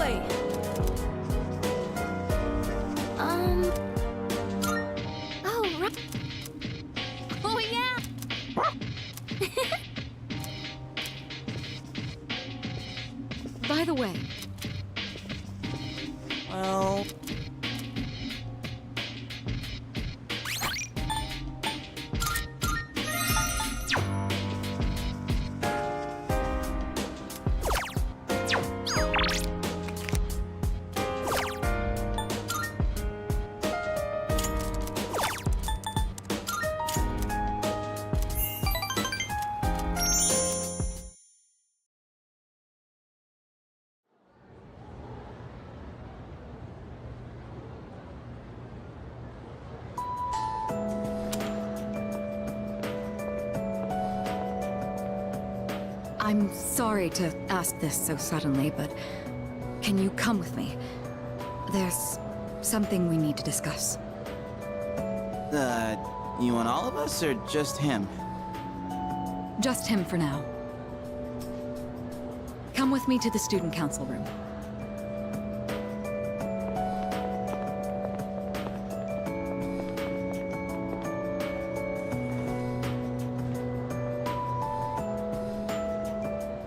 boy! Oh, right. Oh, yeah! By the way, Well... I'm sorry to ask this so suddenly, but can you come with me? There's something we need to discuss. You want all of us, or just him? Just him for now. Come with me to the student council room.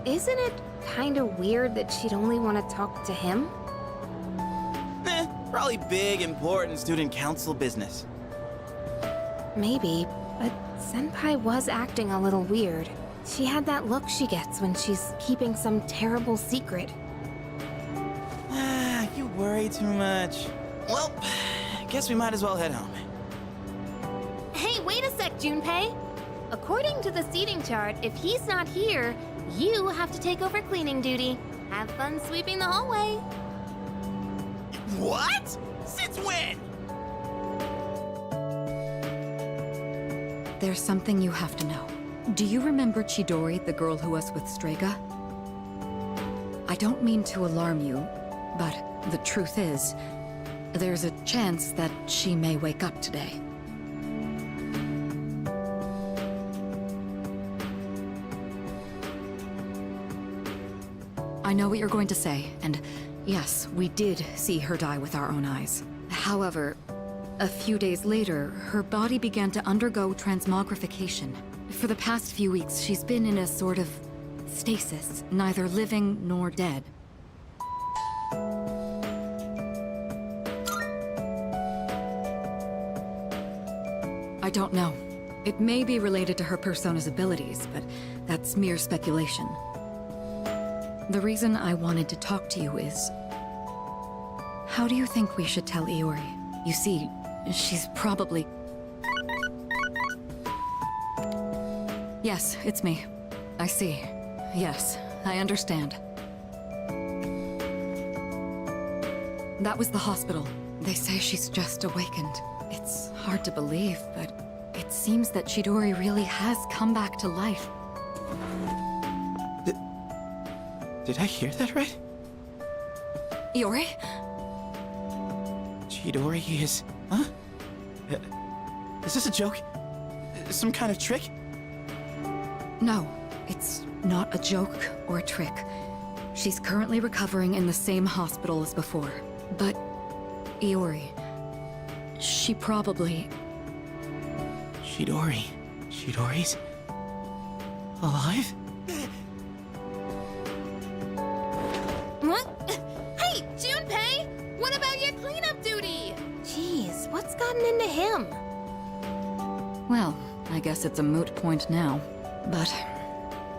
Isn't it kinda weird that she'd only want to talk to him? Probably big, important student council business. Maybe, but Senpai was acting a little weird. She had that look she gets when she's keeping some terrible secret. You worry too much. Well, guess we might as well head home. Hey, wait a sec, Junpei! According to the seating chart, if he's not here, you have to take over cleaning duty. Have fun sweeping the hallway. What? Since when? There's something you have to know. Do you remember Chidori, the girl who was with Strega? I don't mean to alarm you, but the truth is, there's a chance that she may wake up today. I know what you're going to say, and yes, we did see her die with our own eyes. However, a few days later, her body began to undergo transmogrification. For the past few weeks, she's been in a sort of stasis, neither living nor dead. I don't know. It may be related to her persona's abilities, but that's mere speculation. The reason I wanted to talk to you is... how do you think we should tell Iori? You see, she's probably... Yes, it's me. I see. Yes, I understand. That was the hospital. They say she's just awakened. It's hard to believe, but it seems that Chidori really has come back to life. Did I hear that right? Iori? Chidori is... Huh? Is this a joke? Some kind of trick? No, it's not a joke or a trick. She's currently recovering in the same hospital as before. But, Iori, she probably... Chidori's... alive? What? Hey, Junpei! What about your cleanup duty? Jeez, what's gotten into him? Well, I guess it's a moot point now. But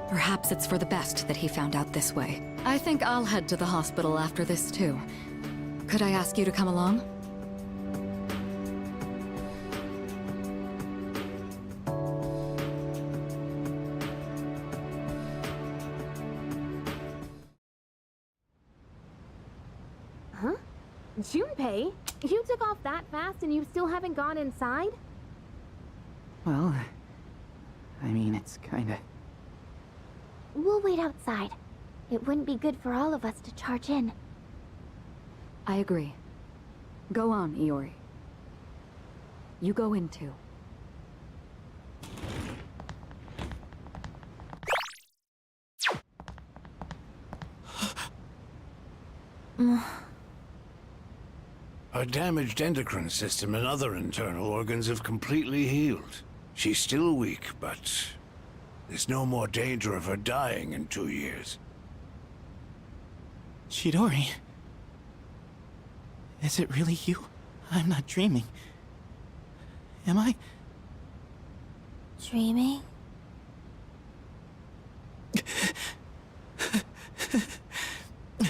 perhaps it's for the best that he found out this way. I think I'll head to the hospital after this too. Could I ask you to come along? Huh? Junpei? You took off that fast and you still haven't gone inside? Well, I mean, it's kinda... We'll wait outside. It wouldn't be good for all of us to charge in. I agree. Go on, Iori. You go in too. Her damaged endocrine system and other internal organs have completely healed. She's still weak, but there's no more danger of her dying in 2 years. Chidori. Is it really you? I'm not dreaming. Am I? Dreaming?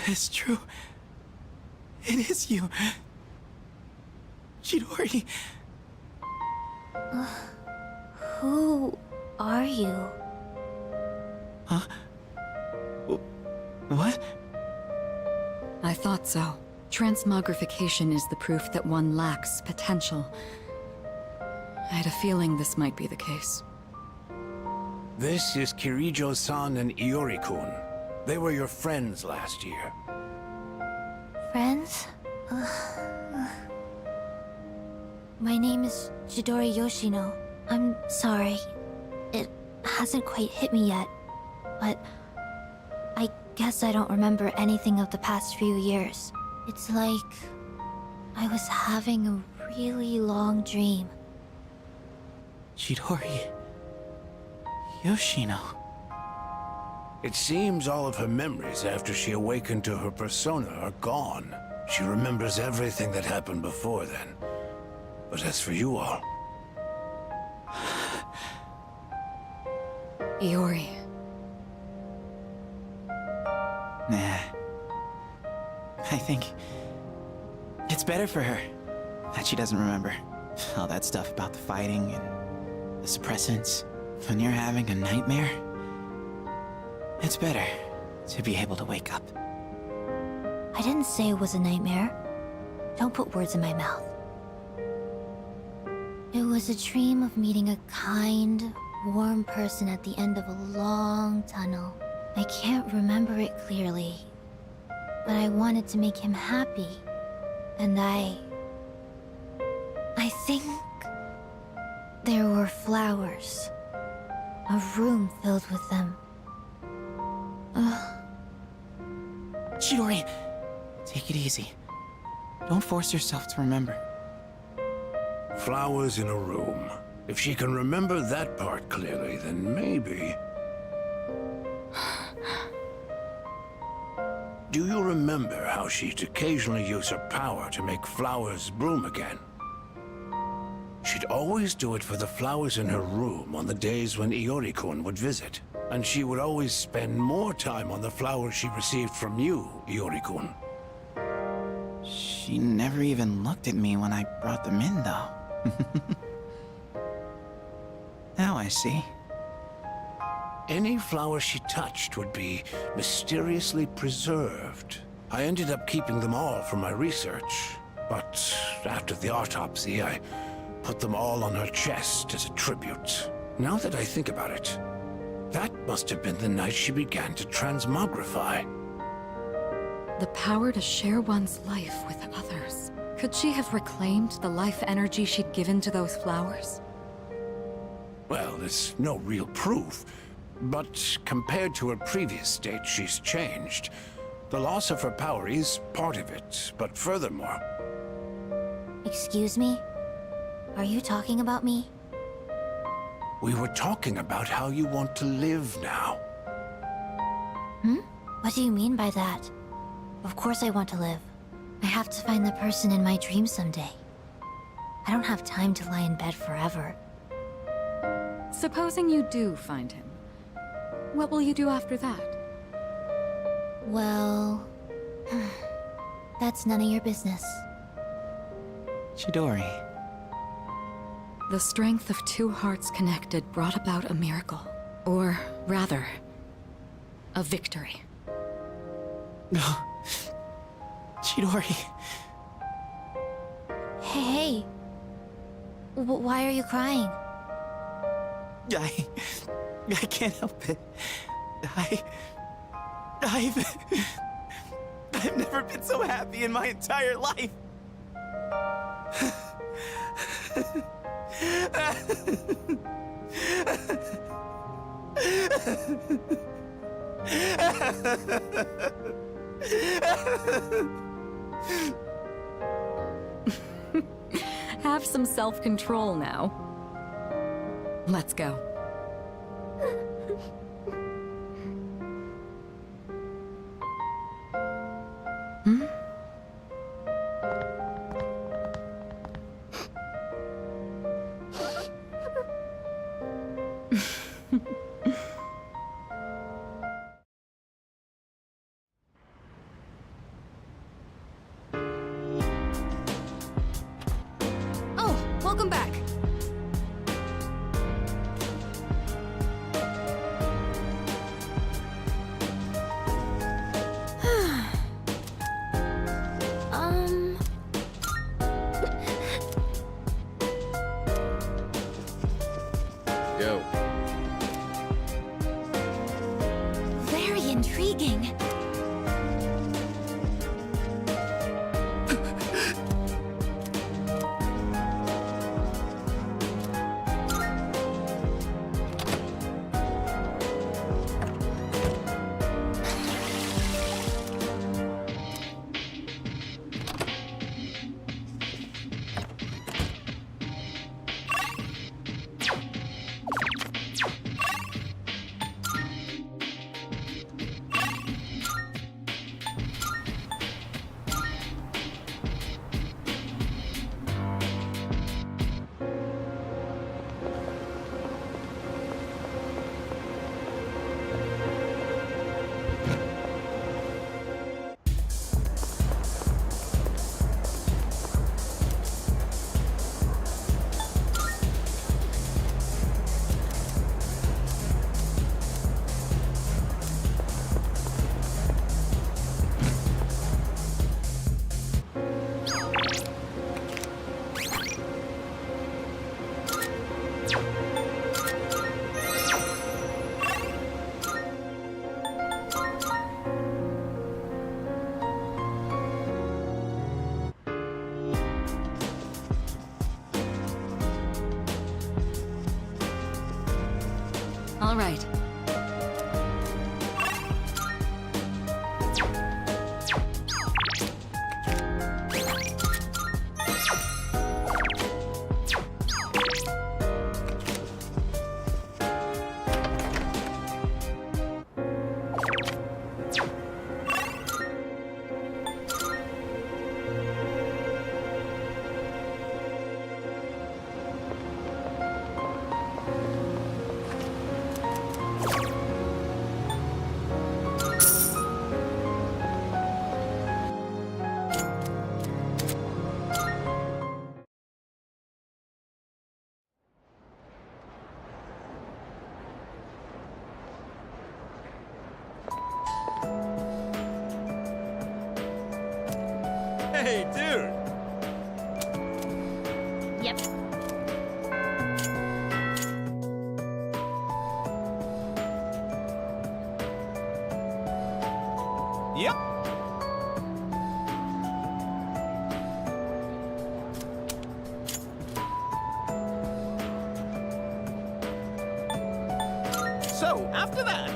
It's true. It is you. Chidori. Who are you? Huh? What? I thought so. Transmogrification is the proof that one lacks potential. I had a feeling this might be the case. This is Kirijo-san and Iori-kun. They were your friends last year. Friends? My name is Chidori Yoshino. I'm sorry. It hasn't quite hit me yet. But I guess I don't remember anything of the past few years. It's like I was having a really long dream. Chidori. Yoshino. It seems all of her memories after she awakened to her persona are gone. She remembers everything that happened before then. But as for you all... Iori. Nah. I think it's better for her that she doesn't remember all that stuff about the fighting and the suppressants. When you're having a nightmare, it's better to be able to wake up. I didn't say it was a nightmare. Don't put words in my mouth. It was a dream of meeting a kind, warm person at the end of a long tunnel. I can't remember it clearly, but I wanted to make him happy. And I think there were flowers. A room filled with them. Chidori, take it easy. Don't force yourself to remember. Flowers in a room. If she can remember that part clearly, then maybe... Do you remember how she'd occasionally use her power to make flowers bloom again? She'd always do it for the flowers in her room on the days when Iori-kun would visit. And she would always spend more time on the flowers she received from you, Iori-kun. She never even looked at me when I brought them in, though. Now I see. Any flower she touched would be mysteriously preserved. I ended up keeping them all for my research, but after the autopsy, I put them all on her chest as a tribute. Now that I think about it, that must have been the night she began to transmogrify. The power to share one's life with others. Could she have reclaimed the life energy she'd given to those flowers? Well, there's no real proof, but compared to her previous state, she's changed. The loss of her power is part of it, but furthermore... Excuse me? Are you talking about me? We were talking about how you want to live now. What do you mean by that? Of course I want to live. I have to find the person in my dream someday. I don't have time to lie in bed forever. Supposing you do find him, what will you do after that? Well... that's none of your business. Chidori. The strength of two hearts connected brought about a miracle. Or, rather, a victory. No. Chidori. Hey. Why are you crying? I can't help it. I've never been so happy in my entire life. Have some self-control now. Let's go. Oh, welcome back. Um... Go. Very intriguing. All right. Hey, dude! Yep. Yep. So, after that...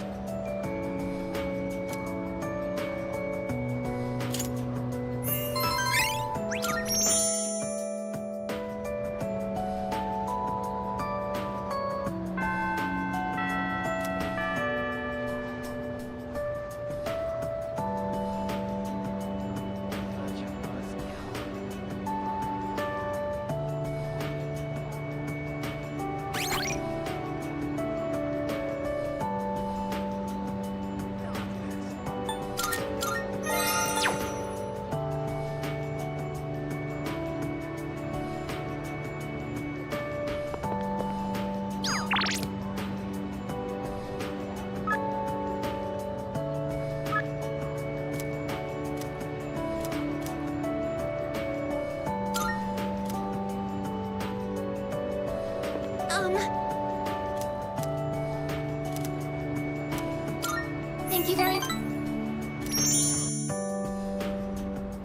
Thank you very much.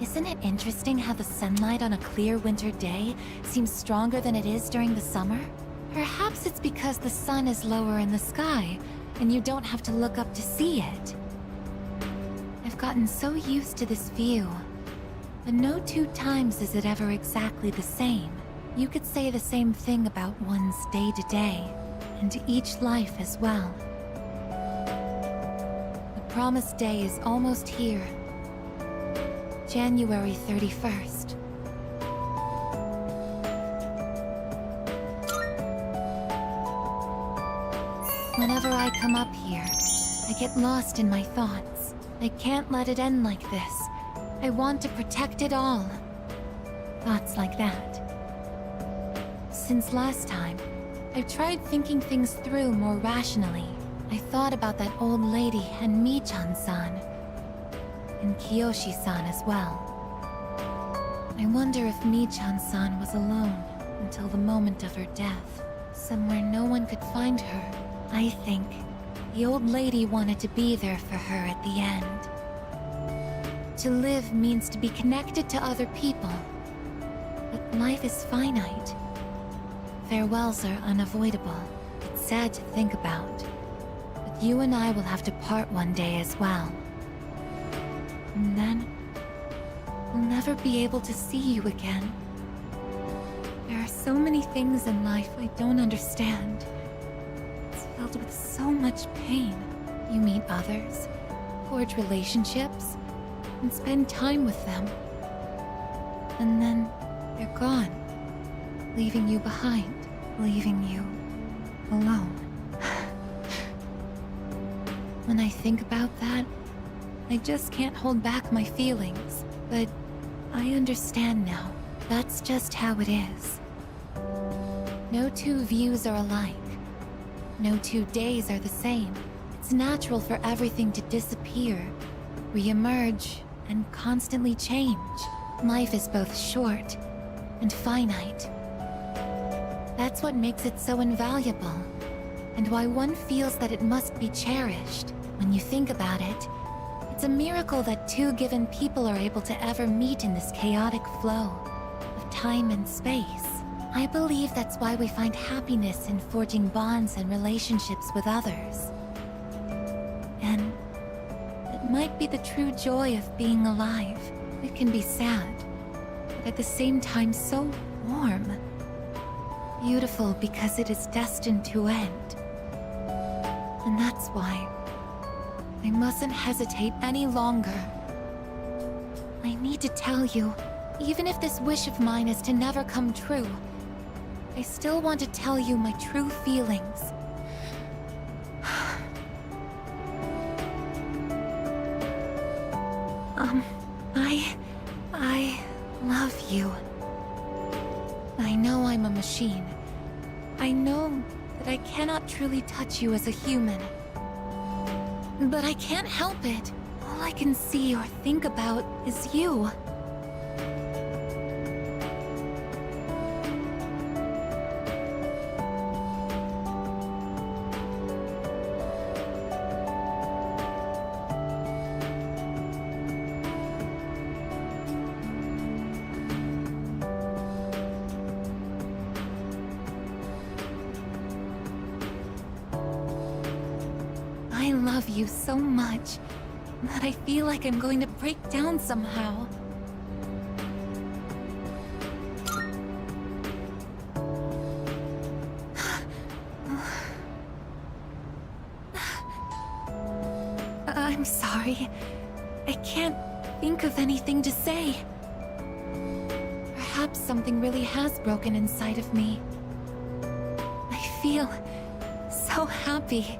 Isn't it interesting how the sunlight on a clear winter day seems stronger than it is during the summer? Perhaps it's because the sun is lower in the sky, and you don't have to look up to see it. I've gotten so used to this view. But no two times is it ever exactly the same. You could say the same thing about one's day-to-day, and each life as well. The promised day is almost here. January 31st. Whenever I come up here, I get lost in my thoughts. I can't let it end like this. I want to protect it all. Thoughts like that. Since last time, I've tried thinking things through more rationally. I thought about that old lady and Michan-san. And Kiyoshi-san as well. I wonder if Michan-san was alone until the moment of her death. Somewhere no one could find her. I think the old lady wanted to be there for her at the end. To live means to be connected to other people. But life is finite. Farewells are unavoidable. It's sad to think about. But you and I will have to part one day as well. And then, we'll never be able to see you again. There are so many things in life I don't understand. It's filled with so much pain. You meet others, forge relationships, and spend time with them. And then, they're gone, leaving you behind, leaving you alone. When I think about that, I just can't hold back my feelings. But I understand now. That's just how it is. No two views are alike. No 2 days are the same. It's natural for everything to disappear, re-emerge, and constantly change. Life is both short and finite. That's what makes it so invaluable, and why one feels that it must be cherished. When you think about it, it's a miracle that two given people are able to ever meet in this chaotic flow of time and space. I believe that's why we find happiness in forging bonds and relationships with others. And it might be the true joy of being alive. It can be sad, but at the same time so warm. Beautiful because it is destined to end. And that's why I mustn't hesitate any longer. I need to tell you, even if this wish of mine is to never come true, I still want to tell you my true feelings. I love you. I know I'm a machine. I know that I cannot truly touch you as a human. But I can't help it. All I can see or think about is you. I love you so much that I feel like I'm going to break down somehow. I'm sorry. I can't think of anything to say. Perhaps something really has broken inside of me. I feel so happy.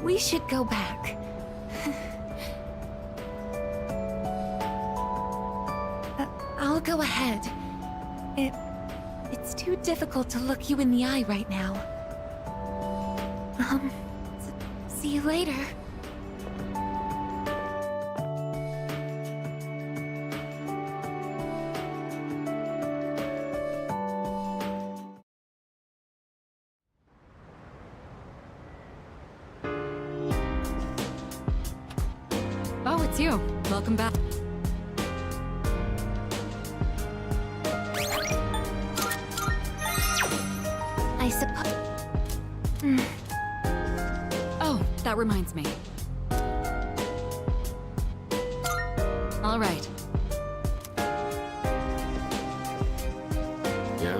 We should go back. I'll go ahead. It's too difficult to look you in the eye right now. See you later. it's you. Welcome back. I suppose. Oh, that reminds me. All right. Yeah?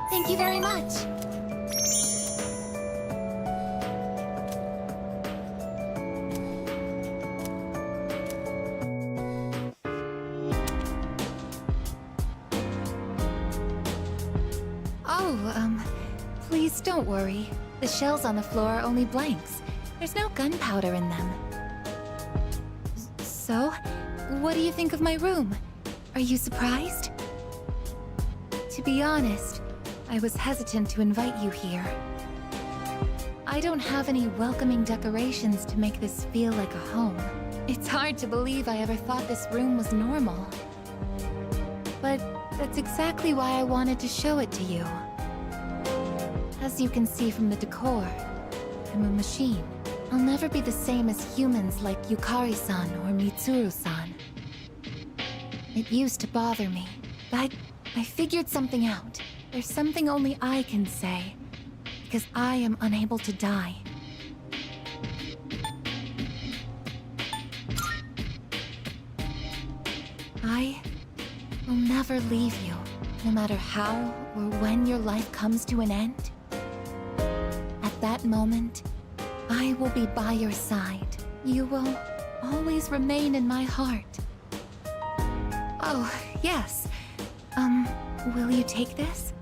Thank you very much. Oh, please don't worry. The shells on the floor are only blanks. There's no gunpowder in them. So, what do you think of my room? Are you surprised? To be honest, I was hesitant to invite you here. I don't have any welcoming decorations to make this feel like a home. It's hard to believe I ever thought this room was normal. But that's exactly why I wanted to show it to you. As you can see from the decor, I'm a machine. I'll never be the same as humans like Yukari-san or Mitsuru-san. It used to bother me, but I figured something out. There's something only I can say, because I am unable to die. I will never leave you, no matter how or when your life comes to an end. At that moment, I will be by your side. You will always remain in my heart. Oh, yes. Will you take this?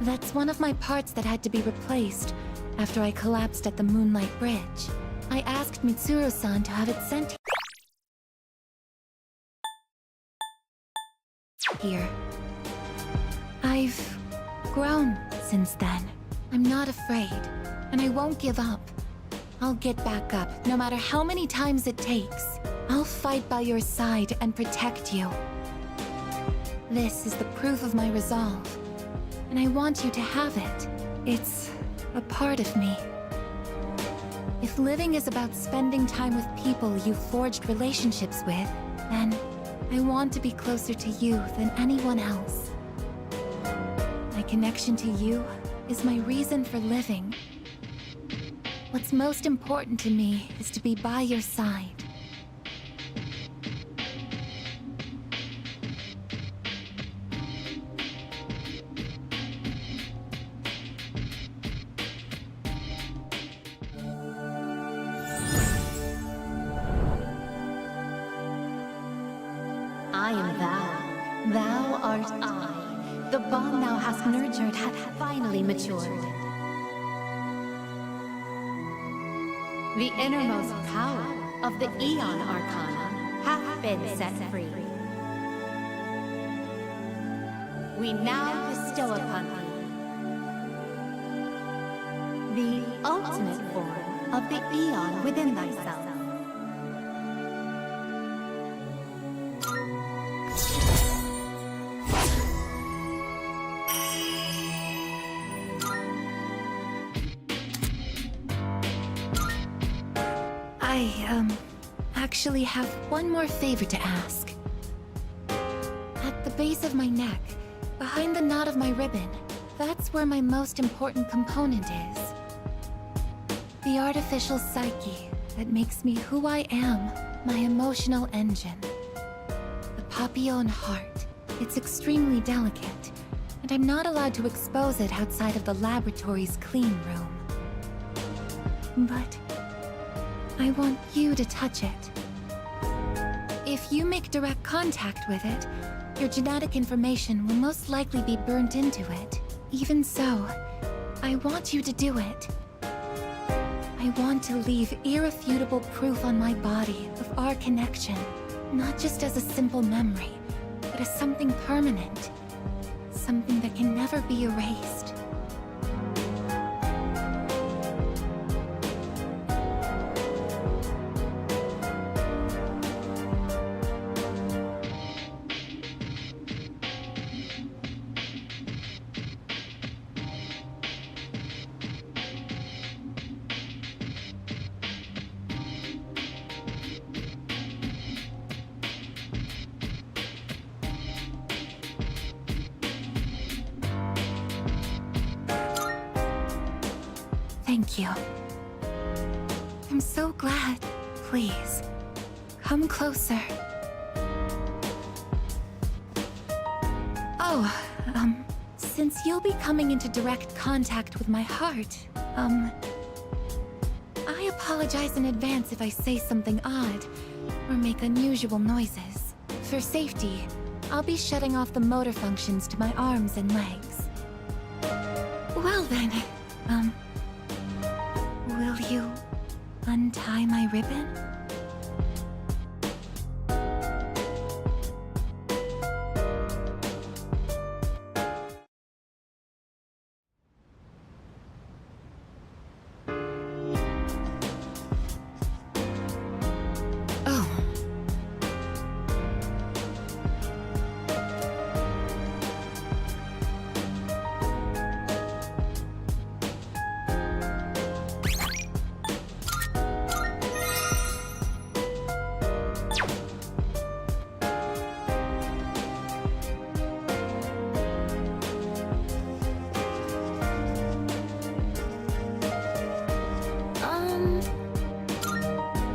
That's one of my parts that had to be replaced after I collapsed at the Moonlight Bridge. I asked Mitsuru-san to have it sent here. I've grown since then. I'm not afraid, and I won't give up. I'll get back up, no matter how many times it takes. I'll fight by your side and protect you. This is the proof of my resolve, and I want you to have it. It's a part of me. If living is about spending time with people you've forged relationships with, then I want to be closer to you than anyone else. My connection to you is my reason for living. What's most important to me is to be by your side. I am thou. Thou art I. The bond thou hast nurtured hath finally matured. The innermost power of the Aeon Arcana hath been set free. We now bestow upon thee the ultimate form of the Aeon within thyself. I actually have one more favor to ask. At the base of my neck, behind the knot of my ribbon. That's where my most important component is. The artificial psyche that makes me who I am, my emotional engine. The Papillon heart. It's extremely delicate, and I'm not allowed to expose it outside of the laboratory's clean room. But I want you to touch it. If you make direct contact with it, your genetic information will most likely be burnt into it. Even so, I want you to do it. I want to leave irrefutable proof on my body of our connection, not just as a simple memory, but as something permanent. Something that can never be erased. Thank you. I'm so glad. Please, come closer. Oh, since you'll be coming into direct contact with my heart, I apologize in advance if I say something odd or make unusual noises. For safety, I'll be shutting off the motor functions to my arms and legs. Well then, will you untie my ribbon?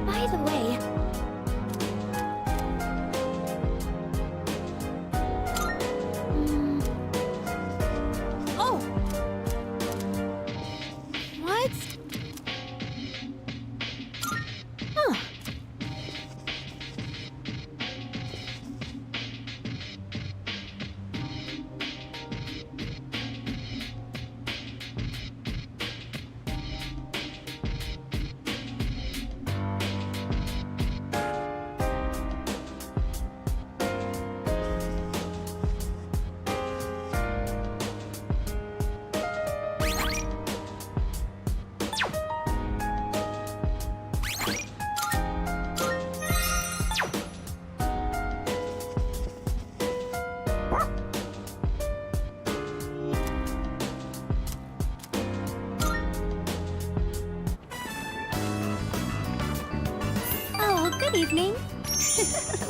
By the way, Oh! What? Huh. oh, good evening.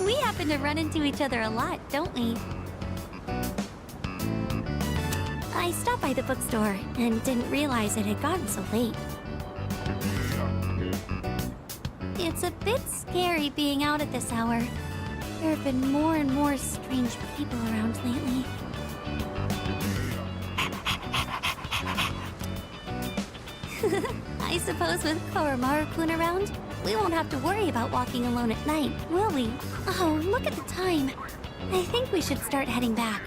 We happen to run into each other a lot, don't we? I stopped by the bookstore and didn't realize it had gotten so late. It's a bit scary being out at this hour. There have been more and more strange people around lately. I suppose with Koromaru-kun around, we won't have to worry about walking alone at night, will we? Oh, look at the time. I think we should start heading back.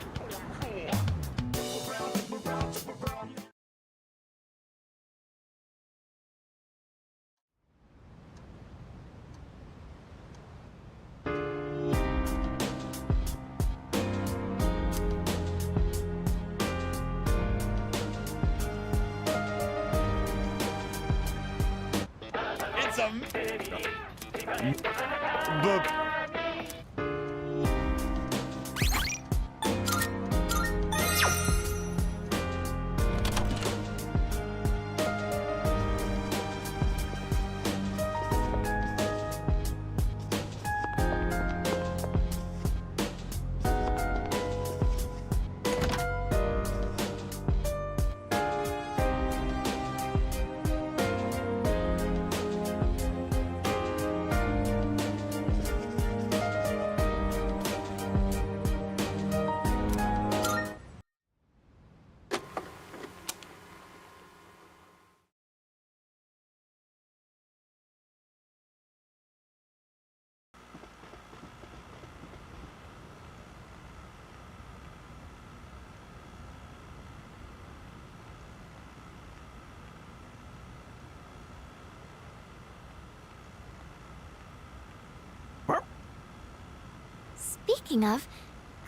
It's a... Speaking of,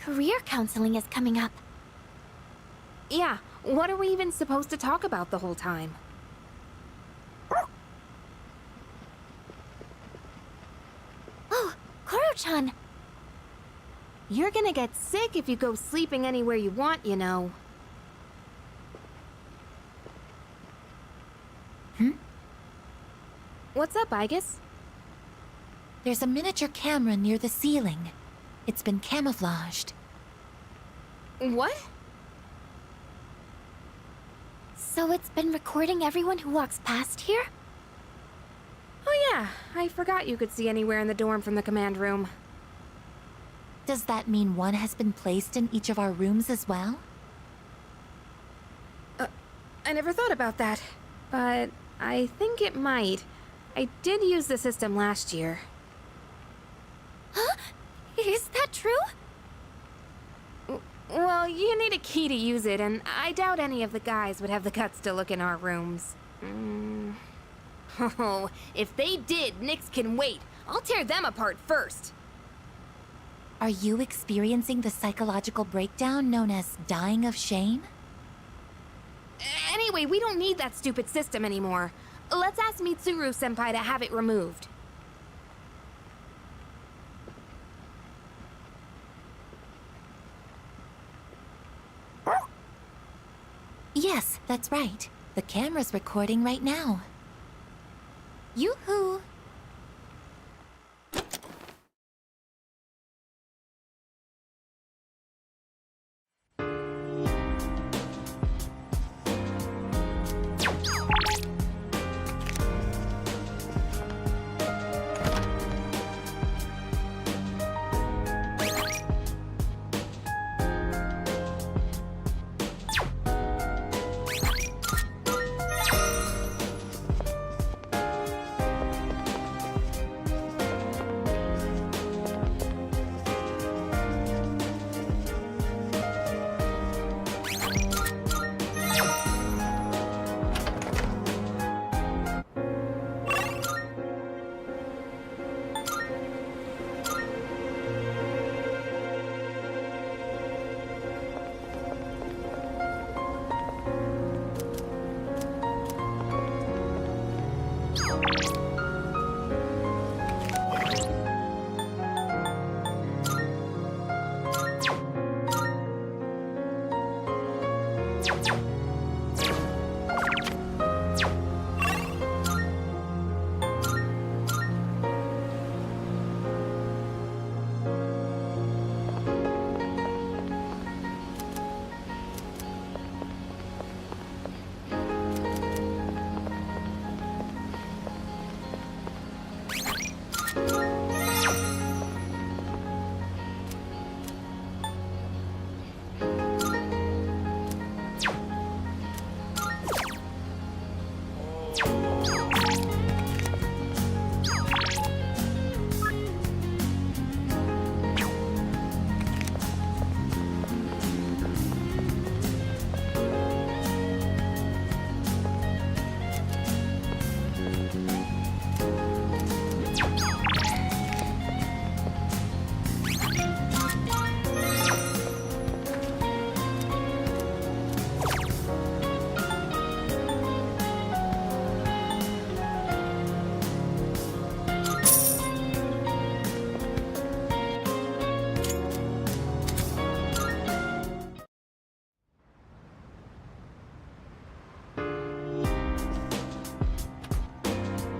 career counseling is coming up. Yeah, what are we even supposed to talk about the whole time? Oh, Koro-chan! You're gonna get sick if you go sleeping anywhere you want, you know. What's up, Igus? There's a miniature camera near the ceiling. It's been camouflaged. What? So it's been recording everyone who walks past here? Oh yeah, I forgot you could see anywhere in the dorm from the command room. Does that mean one has been placed in each of our rooms as well? I never thought about that, but I think it might. I did use the system last year. Huh? Is that true? Well, you need a key to use it, and I doubt any of the guys would have the guts to look in our rooms. Oh, if they did, Nyx can wait. I'll tear them apart first. Are you experiencing the psychological breakdown known as dying of shame? Anyway, we don't need that stupid system anymore. Let's ask Mitsuru-senpai to have it removed. Yes, that's right. The camera's recording right now. Yoo-hoo!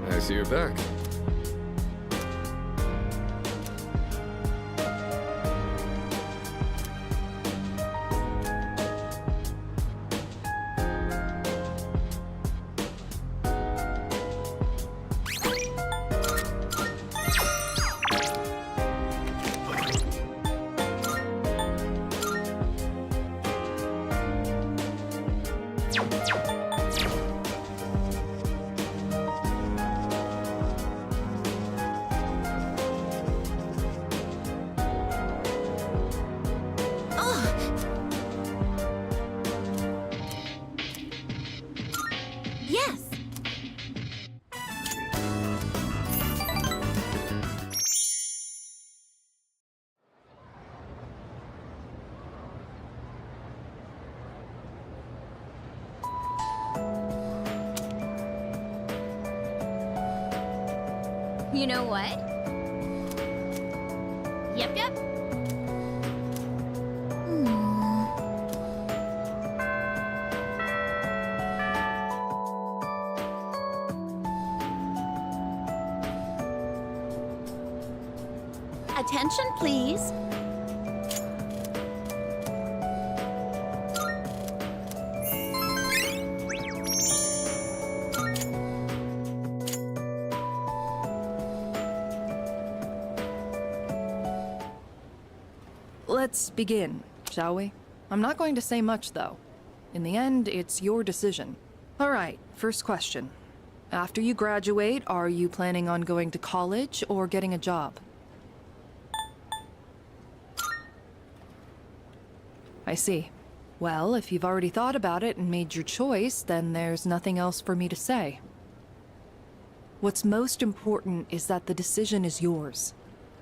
I see you're back. Yes! You know what? Yep. Attention, please. Let's begin, shall we? I'm not going to say much, though. In the end, it's your decision. All right, first question. After you graduate, are you planning on going to college or getting a job? I see. Well, if you've already thought about it and made your choice, then there's nothing else for me to say. What's most important is that the decision is yours,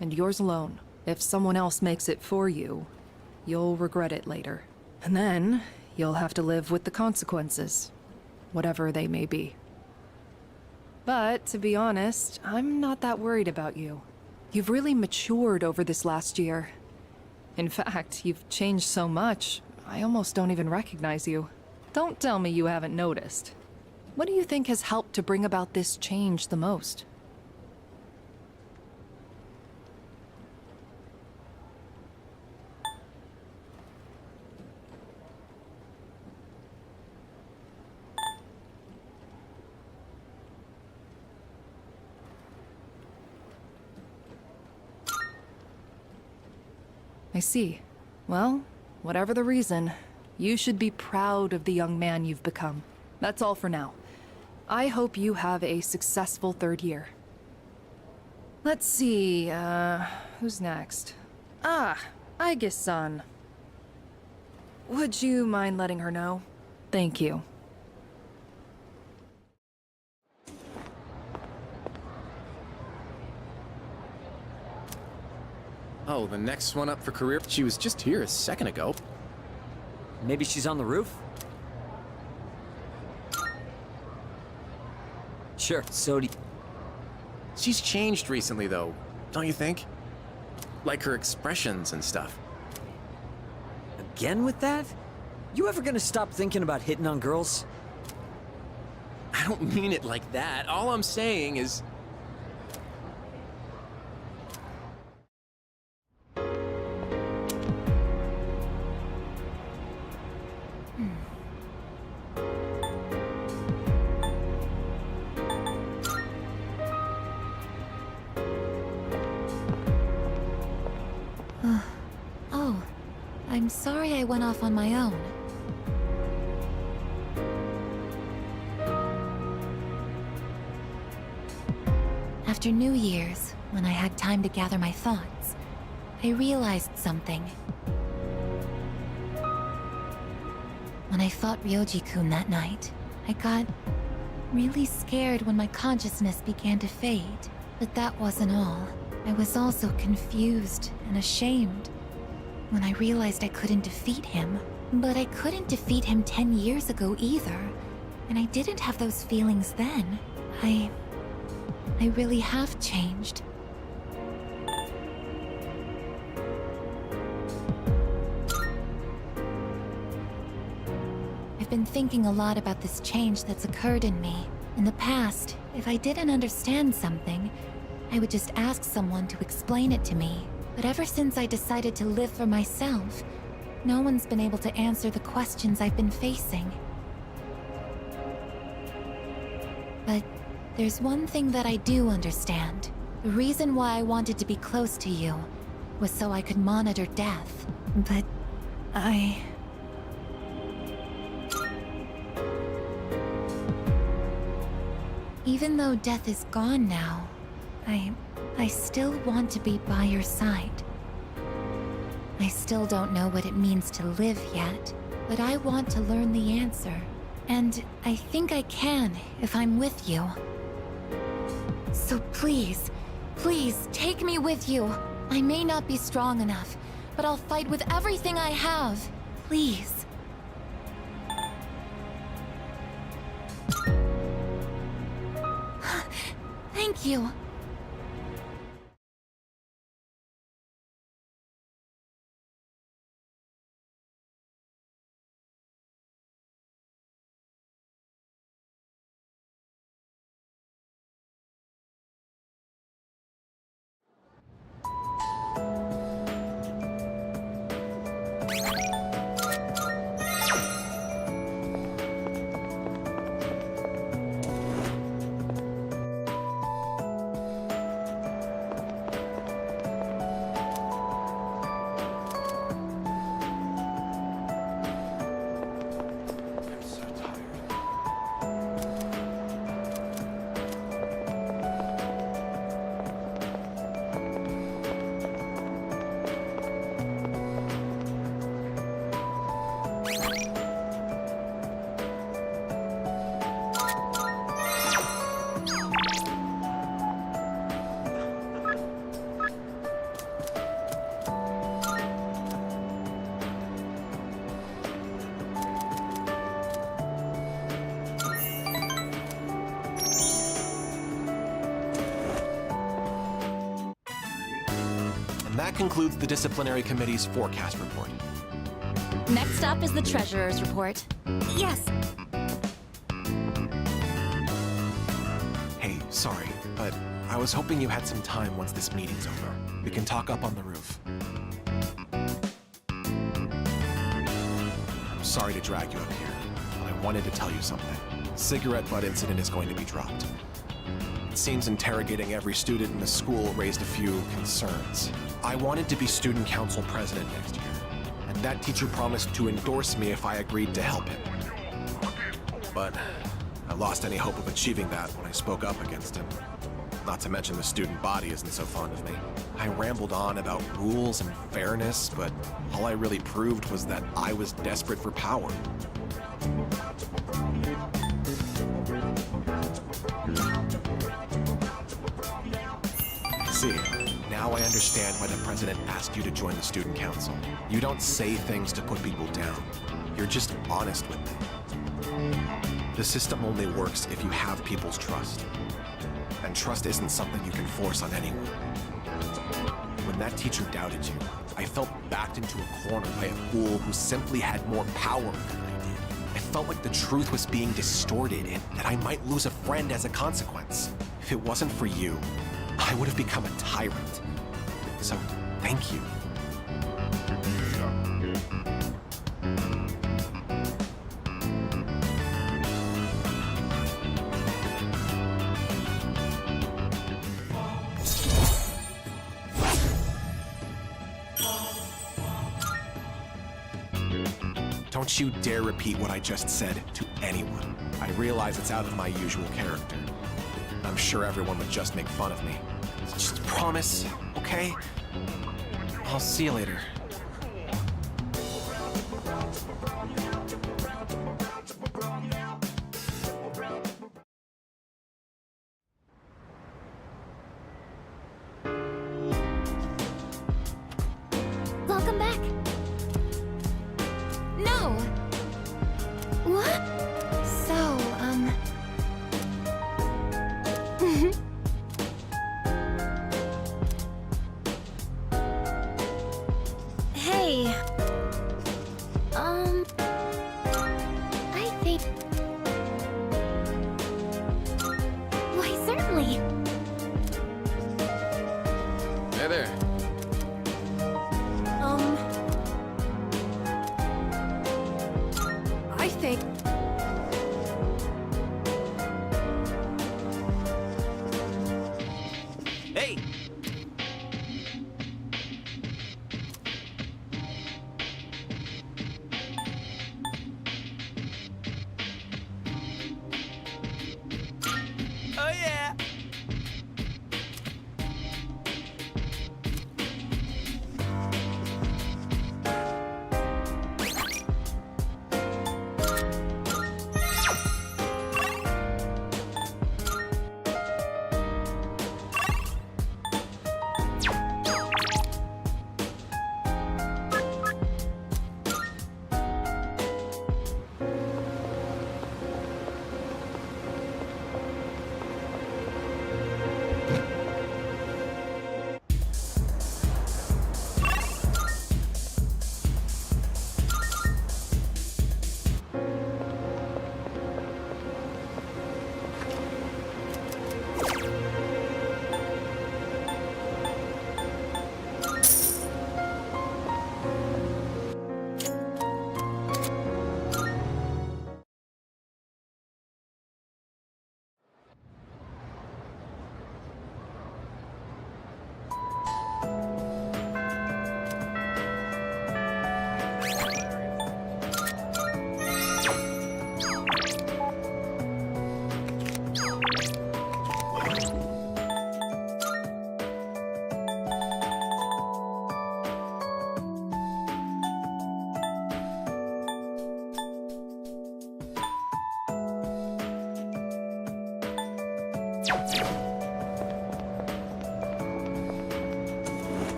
and yours alone. If someone else makes it for you, you'll regret it later. And then, you'll have to live with the consequences, whatever they may be. But, to be honest, I'm not that worried about you. You've really matured over this last year. In fact, you've changed so much, I almost don't even recognize you. Don't tell me you haven't noticed. What do you think has helped to bring about this change the most? I see. Well, whatever the reason, you should be proud of the young man you've become. That's all for now. I hope you have a successful third year. Let's see, who's next? Aigis-san. Would you mind letting her know? Thank you. Oh, the next one up for career? She was just here a second ago. Maybe she's on the roof? Sure, so do She's changed recently, though, don't you think? Like her expressions and stuff. Again with that? You ever gonna stop thinking about hitting on girls? I don't mean it like that. All I'm saying is... Oh, I'm sorry I went off on my own. After New Year's, when I had time to gather my thoughts, I realized something. When I fought Ryoji-kun that night, I got really scared when my consciousness began to fade. But that wasn't all. I was also confused and ashamed when I realized I couldn't defeat him. But I couldn't defeat him 10 years ago either, and I didn't have those feelings then. I really have changed. I've been thinking a lot about this change that's occurred in me. In the past, if I didn't understand something, I would just ask someone to explain it to me. But ever since I decided to live for myself, no one's been able to answer the questions I've been facing. But there's one thing that I do understand. The reason why I wanted to be close to you was so I could monitor death. But even though death is gone now, I still want to be by your side. I still don't know what it means to live yet, but I want to learn the answer. And I think I can if I'm with you. So please, please take me with you. I may not be strong enough, but I'll fight with everything I have. Please. Thank you. concludes the disciplinary committee's forecast report. Next up is the treasurer's report. Yes. Hey, sorry, but I was hoping you had some time once this meeting's over. We can talk up on the roof. I'm sorry to drag you up here, but I wanted to tell you something. Cigarette butt incident is going to be dropped. It seems interrogating every student in the school raised a few concerns. I wanted to be student council president next year, and that teacher promised to endorse me if I agreed to help him. But I lost any hope of achieving that when I spoke up against him. Not to mention the student body isn't so fond of me. I rambled on about rules and fairness, but all I really proved was that I was desperate for power. See, now I understand why the president asked you to join the student council. You don't say things to put people down. You're just honest with them. The system only works if you have people's trust. And trust isn't something you can force on anyone. When that teacher doubted you, I felt backed into a corner by a fool who simply had more power than I did. I felt like the truth was being distorted and that I might lose a friend as a consequence. If it wasn't for you, I would have become a tyrant. So, thank you. Don't you dare repeat what I just said to anyone. I realize it's out of my usual character. I'm sure everyone would just make fun of me. Just promise, okay? I'll see you later. Welcome back. No! What? So, Hey. I think... Why, certainly. Hey there. I think... Hey! Oh yeah!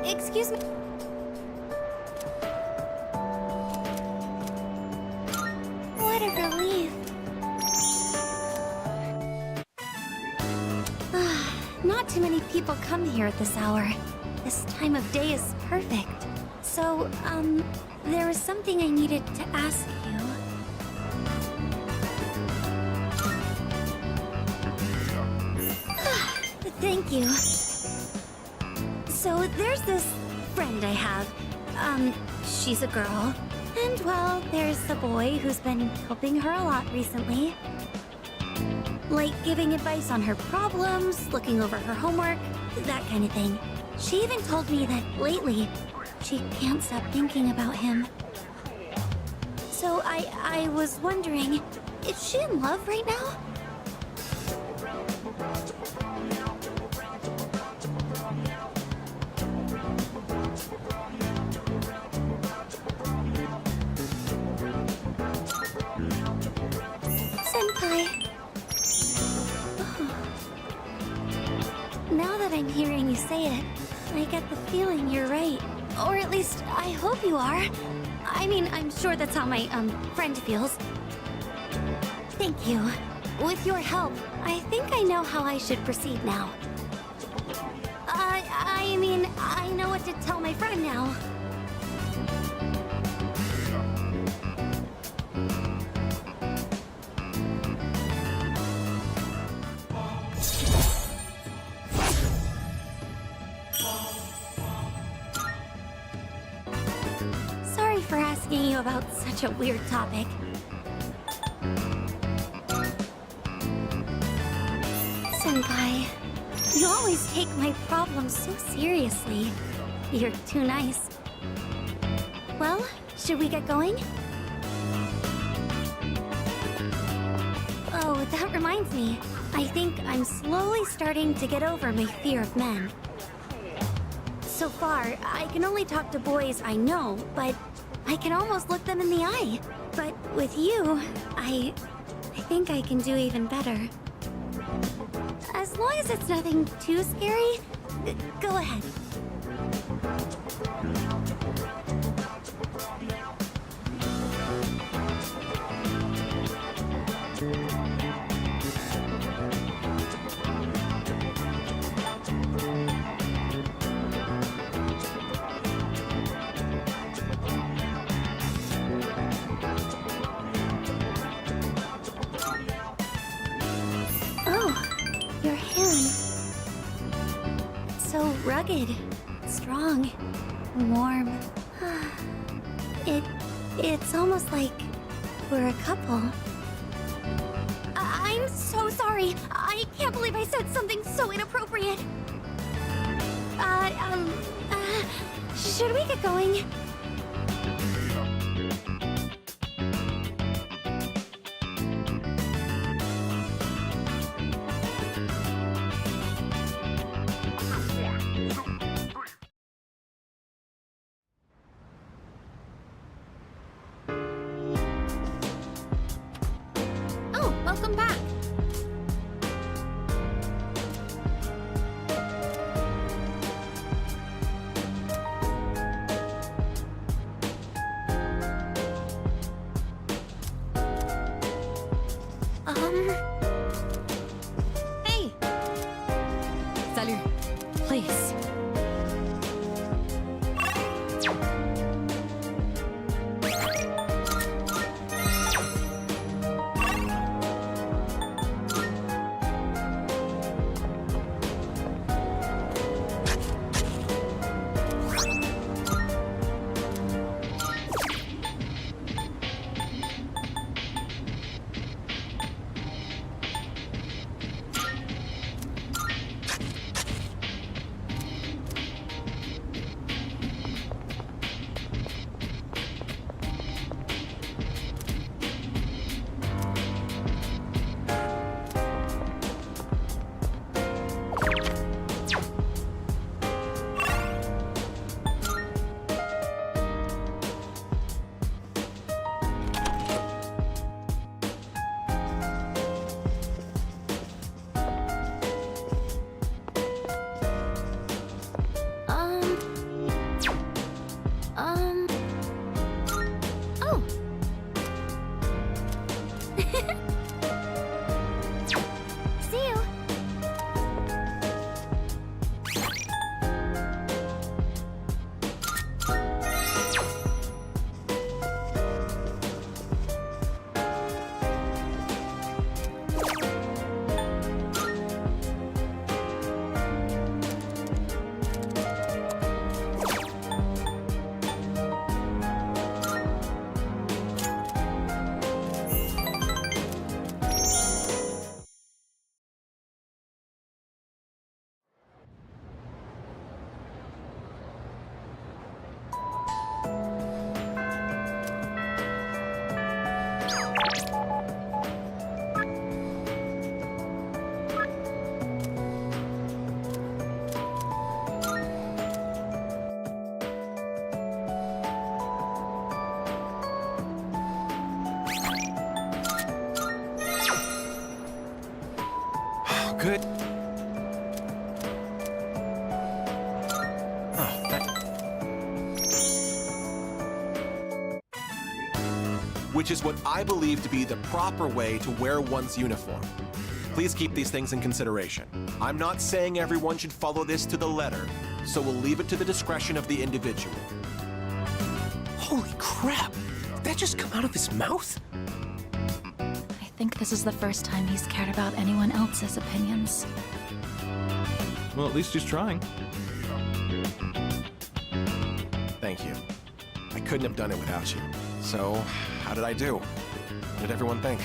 Excuse me. not too many people come here at this hour. This time of day is perfect. So, there was something I needed to ask you. Thank you. So, there's this friend I have. She's a girl. And, well, there's the boy who's been helping her a lot recently. Like giving advice on her problems, looking over her homework, that kind of thing. She even told me that lately, she can't stop thinking about him. So I was wondering, is she in love right now? Senpai. Now that I'm hearing you say it, I get the feeling you're right. Or at least, I hope you are. I mean, I'm sure that's how my, friend feels. Thank you. With your help, I think I know how I should proceed now. I mean, I know what to tell my friend now. Sorry for asking you about such a weird topic. Senpai, you always take my problems so seriously. You're too nice. Well, should we get going? Oh, that reminds me. I think I'm slowly starting to get over my fear of men. So far, I can only talk to boys I know, but I can almost look them in the eye. But with you, I think I can do even better. As long as it's nothing too scary, go ahead. Your hand. So rugged, strong, warm. It's almost like we're a couple. I'm so sorry. I can't believe I said something so inappropriate. Should we get going? Oh, welcome back. Hey. Salut. Please. which is what I believe to be the proper way to wear one's uniform. Please keep these things in consideration. I'm not saying everyone should follow this to the letter, so we'll leave it to the discretion of the individual. Holy crap! Did that just come out of his mouth? I think this is the first time he's cared about anyone else's opinions. Well, at least he's trying. Thank you. I couldn't have done it without you. So, how did I do? What did everyone think?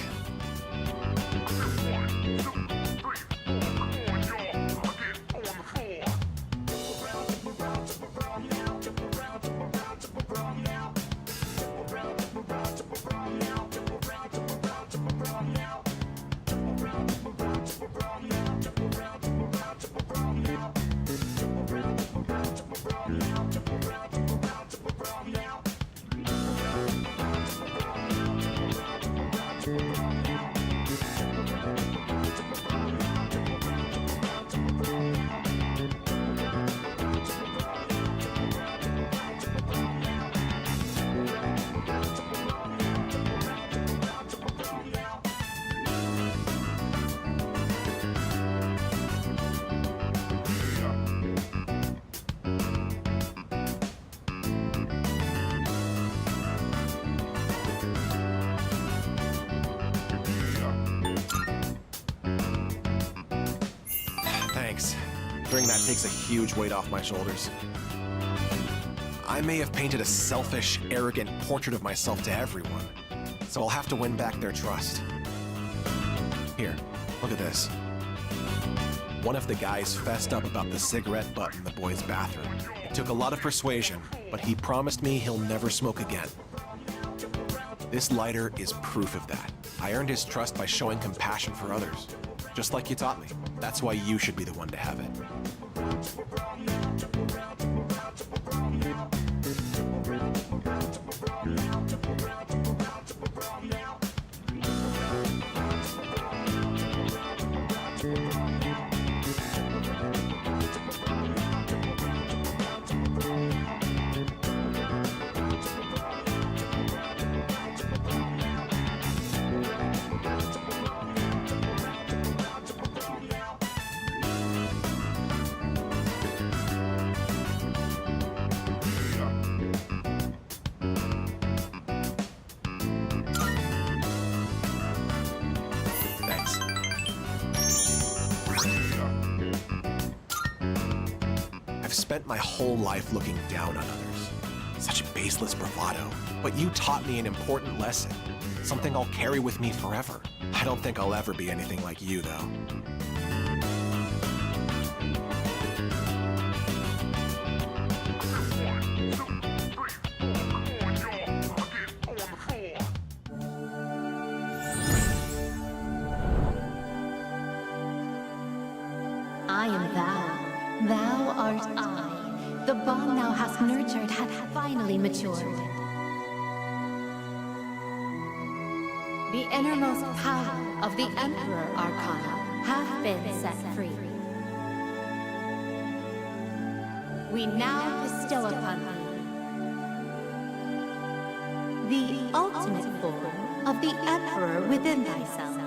Thanks. Doing that takes a huge weight off my shoulders. I may have painted a selfish, arrogant portrait of myself to everyone, so I'll have to win back their trust. Here, look at this. One of the guys fessed up about the cigarette butt in the boys' bathroom. It took a lot of persuasion, but he promised me he'll never smoke again. This lighter is proof of that. I earned his trust by showing compassion for others, just like you taught me. That's why you should be the one to have it. I've spent my whole life looking down on others. Such baseless bravado. But you taught me an important lesson. Something I'll carry with me forever. I don't think I'll ever be anything like you, though. I am thou. Thou art I. The bond thou hast nurtured hath finally matured. The innermost power of the Emperor Arcana hath been set free. We now bestow upon thee the ultimate form of the Emperor within thyself.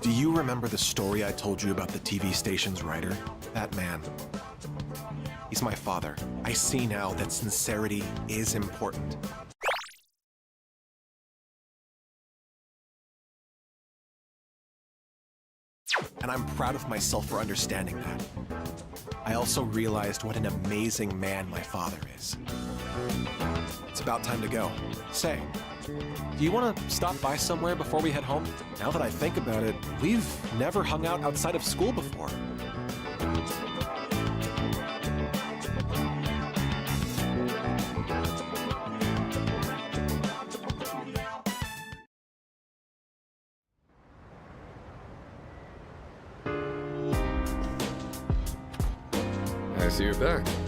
Do you remember the story I told you about the TV station's writer? That man. He's my father. I see now that sincerity is important. And I'm proud of myself for understanding that. I also realized what an amazing man my father is. It's about time to go. Say, do you want to stop by somewhere before we head home? Now that I think about it, we've never hung out outside of school before. I see you're back.